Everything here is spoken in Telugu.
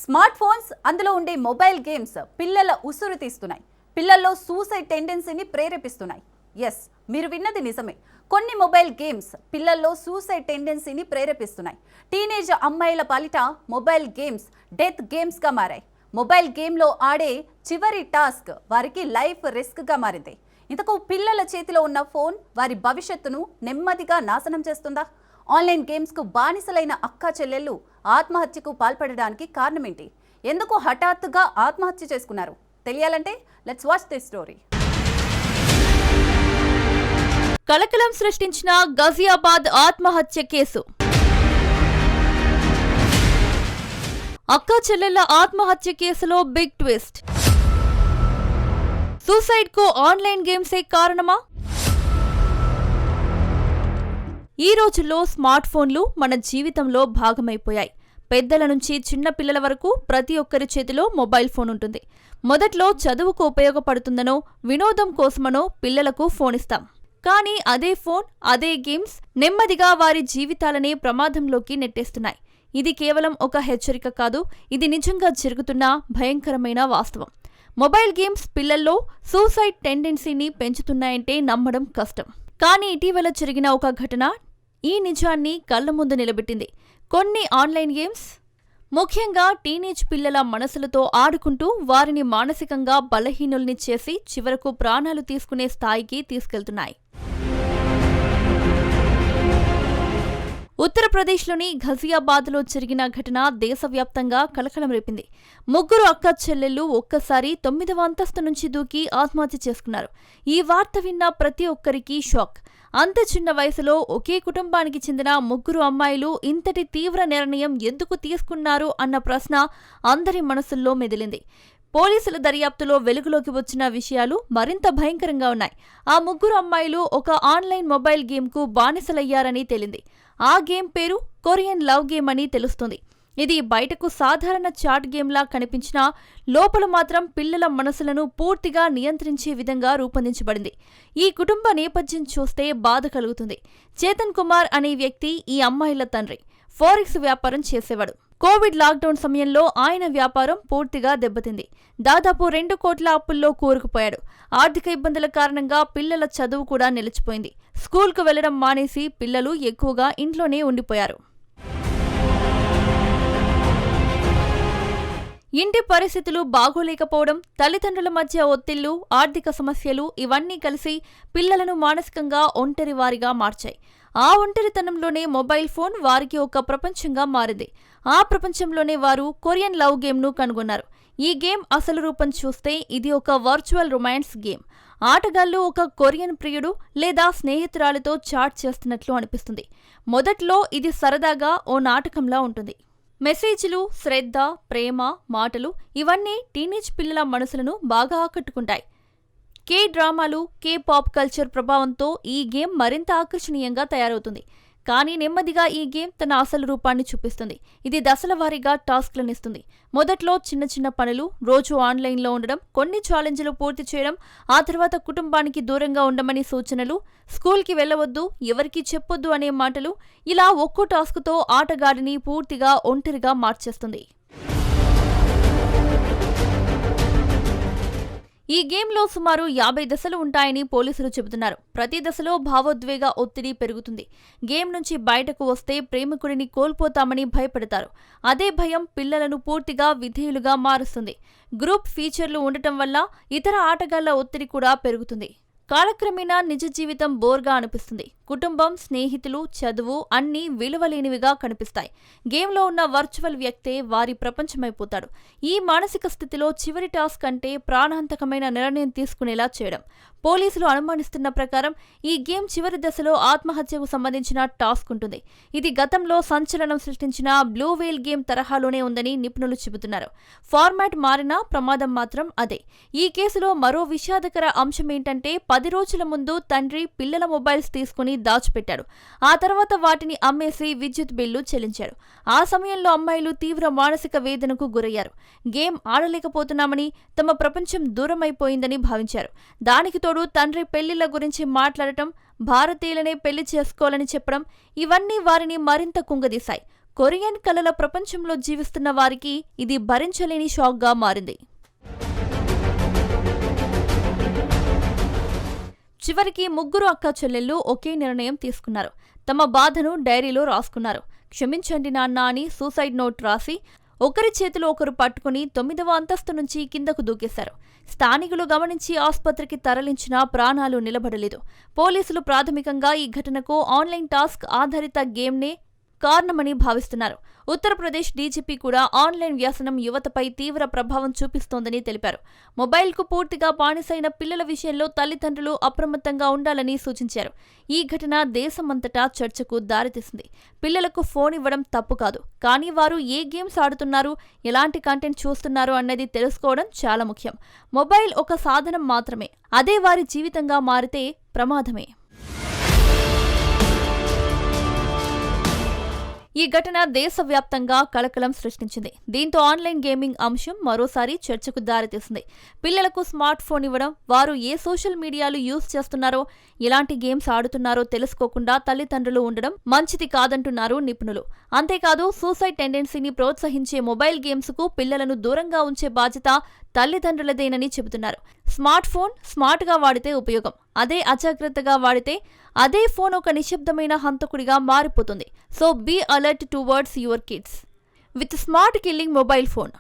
స్మార్ట్ ఫోన్స్ అందులో ఉండే మొబైల్ గేమ్స్ పిల్లల ఉసురు తీస్తున్నాయి. పిల్లల్లో సూసైడ్ టెండెన్సీని ప్రేరేపిస్తున్నాయి. ఎస్, మీరు విన్నది నిజమే. కొన్ని మొబైల్ గేమ్స్ పిల్లల్లో సూసైడ్ టెండెన్సీని ప్రేరేపిస్తున్నాయి. టీనేజ్ అమ్మాయిల పాలిట మొబైల్ గేమ్స్ డెత్ గేమ్స్గా మారాయి. మొబైల్ గేమ్లో ఆడే చివరి టాస్క్ వారికి లైఫ్ రిస్క్గా మారింది. ఇంతకు పిల్లల చేతిలో ఉన్న ఫోన్ వారి భవిష్యత్తును నెమ్మదిగా నాశనం చేస్తుందా? ఆన్లైన్ గేమ్స్కు బానిసలైన అక్కా చెల్లెళ్ళు ఆత్మహత్యకు పాల్పడడానికి కారణమేంటి? ఎందుకు హఠాత్తుగా ఆత్మహత్య చేసుకున్నారు? తెలియాలంటే లెట్స్ వాచ్ దిస్ స్టోరీ. కలకలం సృష్టించిన గజియాబాద్ ఆత్మహత్య కేసు. అక్కా చెల్లెళ్ల ఆత్మహత్య కేసులో బిగ్ ట్విస్ట్. సూసైడ్ కు ఆన్లైన్ గేమ్సే కారణమా? ఈ రోజుల్లో స్మార్ట్ ఫోన్లు మన జీవితంలో భాగమైపోయాయి. పెద్దల నుంచి చిన్న పిల్లల వరకు ప్రతి ఒక్కరి చేతిలో మొబైల్ ఫోన్ ఉంటుంది. మొదట్లో చదువుకు ఉపయోగపడుతుందనో వినోదం కోసమనో పిల్లలకు ఫోన్ ఇస్తాం. కానీ అదే ఫోన్, అదే గేమ్స్ నెమ్మదిగా వారి జీవితాలనే ప్రమాదంలోకి నెట్టేస్తున్నాయి. ఇది కేవలం ఒక హెచ్చరిక కాదు, ఇది నిజంగా జరుగుతున్న భయంకరమైన వాస్తవం. మొబైల్ గేమ్స్ పిల్లల్లో సూసైడ్ టెండెన్సీని పెంచుతున్నాయంటే నమ్మడం కష్టం. కానీ ఇటీవల జరిగిన ఒక ఘటన ఈ నిజాన్ని కళ్ల ముందు నిలబెట్టింది. కొన్ని ఆన్లైన్ గేమ్స్ ముఖ్యంగా టీనేజ్ పిల్లల మనసులతో ఆడుకుంటూ వారిని మానసికంగా బలహీనుల్ని చేసి చివరకు ప్రాణాలు తీసుకునే స్థాయికి తీసుకెళ్తున్నాయి. ఉత్తరప్రదేశ్లోని ఘజియాబాద్లో జరిగిన ఘటన దేశవ్యాప్తంగా కలకలం రేపింది. ముగ్గురు అక్క చెల్లెళ్లు ఒక్కసారి 9వ అంతస్తు నుంచి దూకి ఆత్మహత్య చేసుకున్నారు. ఈ వార్త విన్న ప్రతి ఒక్కరికి షాక్. అంత చిన్న వయసులో ఒకే కుటుంబానికి చెందిన ముగ్గురు అమ్మాయిలు ఇంతటి తీవ్ర నిర్ణయం ఎందుకు తీసుకున్నారు అన్న ప్రశ్న అందరి మనసుల్లో మెదిలింది. పోలీసుల దర్యాప్తులో వెలుగులోకి వచ్చిన విషయాలు మరింత భయంకరంగా ఉన్నాయి. ఆ ముగ్గురు అమ్మాయిలు ఒక ఆన్లైన్ మొబైల్ గేమ్కు బానిసలయ్యారని తేలింది. ఆ గేమ్ పేరు కొరియన్ లవ్ గేమ్ అని తెలుస్తుంది. ఇది బయటకు సాధారణ చాట్ గేమ్లా కనిపించినా లోపల మాత్రం పిల్లల మనసులను పూర్తిగా నియంత్రించే విధంగా రూపొందించబడింది. ఈ కుటుంబ నేపథ్యం చూస్తే బాధ కలుగుతుంది. చేతన్ కుమార్ అనే వ్యక్తి ఈ అమ్మాయిల తండ్రి. ఫారెక్స్ వ్యాపారం చేసేవాడు. కోవిడ్ లాక్డౌన్ సమయంలో ఆయన వ్యాపారం పూర్తిగా దెబ్బతింది. దాదాపు 2 కోట్ల అప్పుల్లో కూరుకుపోయాడు. ఆర్థిక ఇబ్బందుల కారణంగా పిల్లల చదువు కూడా నిలిచిపోయింది. స్కూల్కు వెళ్లడం మానేసి పిల్లలు ఎక్కువగా ఇంట్లోనే ఉండిపోయారు. ఇంటి పరిస్థితులు బాగోలేకపోవడం, తల్లిదండ్రుల మధ్య ఒత్తిళ్లు, ఆర్థిక సమస్యలు ఇవన్నీ కలిసి పిల్లలను మానసికంగా ఒంటరివారిగా మార్చాయి. ఆ ఒంటరితనంలోనే మొబైల్ ఫోన్ వారికి ఒక ప్రపంచంగా మారింది. ఆ ప్రపంచంలోనే వారు కొరియన్ లవ్ గేమ్ను కనుగొన్నారు. ఈ గేమ్ అసలు రూపం చూస్తే ఇది ఒక వర్చువల్ రొమాన్స్ గేమ్. ఆటగాళ్లు ఒక కొరియన్ ప్రియుడు లేదా స్నేహితురాలితో చాట్ చేస్తున్నట్లు అనిపిస్తుంది. మొదట్లో ఇది సరదాగా ఓ నాటకంలా ఉంటుంది. మెసేజ్లు, శ్రద్ధ, ప్రేమ, మాటలు ఇవన్నీ టీనేజ్ పిల్లల మనసులను బాగా ఆకట్టుకుంటాయి. కే డ్రామాలు, కే పాప్ కల్చర్ ప్రభావంతో ఈ గేమ్ మరింత ఆకర్షణీయంగా తయారవుతుంది. కానీ నెమ్మదిగా ఈ గేమ్ తన అసలు రూపాన్ని చూపిస్తుంది. ఇది దశల వారీగా టాస్క్లనిస్తుంది. మొదట్లో చిన్న చిన్న పనులు, రోజు ఆన్లైన్లో ఉండడం, కొన్ని ఛాలెంజ్లు పూర్తి చేయడం, ఆ తర్వాత కుటుంబానికి దూరంగా ఉండమని సూచనలు, స్కూల్కి వెళ్లవద్దు, ఎవరికీ చెప్పొద్దు అనే మాటలు, ఇలా ఒక్కో టాస్క్తో ఆటగాడిని పూర్తిగా ఒంటరిగా మార్చేస్తుంది. ఈ గేమ్లో సుమారు 50 దశలు ఉంటాయని పోలీసులు చెబుతున్నారు. ప్రతి దశలో భావోద్వేగ ఒత్తిడి పెరుగుతుంది. గేమ్ నుంచి బయటకు వస్తే ప్రేమికుడిని కోల్పోతామని భయపడతారు. అదే భయం పిల్లలను పూర్తిగా విధేయులుగా మారుస్తుంది. గ్రూప్ ఫీచర్లు ఉండటం వల్ల ఇతర ఆటగాళ్ల ఒత్తిడి కూడా పెరుగుతుంది. కాలక్రమేణా నిజ జీవితం బోర్గా అనిపిస్తుంది. కుటుంబం, స్నేహితులు, చదువు అన్నీ విలువలేనివిగా కనిపిస్తాయి. గేమ్లో ఉన్న వర్చువల్ వ్యక్తే వారి ప్రపంచమైపోతాడు. ఈ మానసిక స్థితిలో చివరి టాస్క్ అంటే ప్రాణాంతకమైన నిర్ణయం తీసుకునేలా చేయడం. పోలీసులు అనుమానిస్తున్న ప్రకారం ఈ గేమ్ చివరి దశలో ఆత్మహత్యకు సంబంధించిన టాస్క్ ఉంటుంది. ఇది గతంలో సంచలనం సృష్టించిన బ్లూ వేల్ గేమ్ తరహాలోనే ఉందని నిపుణులు చెబుతున్నారు. ఫార్మాట్ మారినా ప్రమాదం మాత్రం అదే. ఈ కేసులో మరో విషాదకర అంశమేంటంటే 10 రోజుల ముందు తండ్రి పిల్లల మొబైల్స్ తీసుకుని దాచిపెట్టాడు. ఆ తర్వాత వాటిని అమ్మేసి విద్యుత్ బిల్లు చెల్లించాడు. ఆ సమయంలో అమ్మాయిలు తీవ్ర మానసిక వేదనకు గురయ్యారు. గేమ్ ఆడలేకపోతున్నామని, తమ ప్రపంచం దూరమైపోయిందని భావించారు. దానికి తోడు తండ్రి పెళ్లిళ్ల గురించి మాట్లాడటం, భారతీయులనే పెళ్లి చేసుకోవాలని చెప్పడం ఇవన్నీ వారిని మరింత కుంగదీశాయి. కొరియన్ కళల ప్రపంచంలో జీవిస్తున్న వారికి ఇది భరించలేని షాక్గా మారింది. చివరికి ముగ్గురు అక్కా చెల్లెళ్ళు ఒకే నిర్ణయం తీసుకున్నారు. తమ బాధను డైరీలో రాసుకున్నారు. క్షమించండి నాన్న అని సూసైడ్ నోట్ రాసి ఒకరి చేతిలో ఒకరు పట్టుకుని 9వ అంతస్తు నుంచి కిందకు దూకేశారు. స్థానికులు గమనించి ఆస్పత్రికి తరలించినా ప్రాణాలు నిలబడలేదు. పోలీసులు ప్రాథమికంగా ఈ ఘటనకు ఆన్లైన్ టాస్క్ ఆధారిత గేమ్నే కారణమని భావిస్తున్నారు. ఉత్తరప్రదేశ్ డీజీపీ కూడా ఆన్లైన్ వ్యసనం యువతపై తీవ్ర ప్రభావం చూపిస్తోందని తెలిపారు. మొబైల్కు పూర్తిగా బానిసైన పిల్లల విషయంలో తల్లిదండ్రులు అప్రమత్తంగా ఉండాలని సూచించారు. ఈ ఘటన దేశమంతటా చర్చకు దారితీసింది. పిల్లలకు ఫోన్ ఇవ్వడం తప్పు కాదు, కానీ వారు ఏ గేమ్స్ ఆడుతున్నారు, ఎలాంటి కంటెంట్ చూస్తున్నారు అన్నది తెలుసుకోవడం చాలా ముఖ్యం. మొబైల్ ఒక సాధనం మాత్రమే, అదే వారి జీవితంగా మారితే ప్రమాదమే. ఈ ఘటన దేశవ్యాప్తంగా కలకలం సృష్టించింది. దీంతో ఆన్లైన్ గేమింగ్ అంశం మరోసారి చర్చకు దారితీసింది. పిల్లలకు స్మార్ట్ ఫోన్ ఇవ్వడం, వారు ఏ సోషల్ మీడియాలు యూజ్ చేస్తున్నారో, ఎలాంటి గేమ్స్ ఆడుతున్నారో తెలుసుకోకుండా తల్లిదండ్రులు ఉండడం మంచిది కాదంటున్నారు నిపుణులు. అంతేకాదు, సూసైడ్ టెండెన్సీని ప్రోత్సహించే మొబైల్ గేమ్స్కు పిల్లలను దూరంగా ఉంచే బాధ్యత తల్లిదండ్రులదేనని చెబుతున్నారు. స్మార్ట్ ఫోన్ స్మార్ట్గా వాడితే ఉపయోగం, అదే అజాగ్రత్తగా వాడితే అదే ఫోన్ ఒక నిశ్శబ్దమైన హంతకుడిగా మారిపోతుంది. So be alert towards your kids with smart killing mobile phone.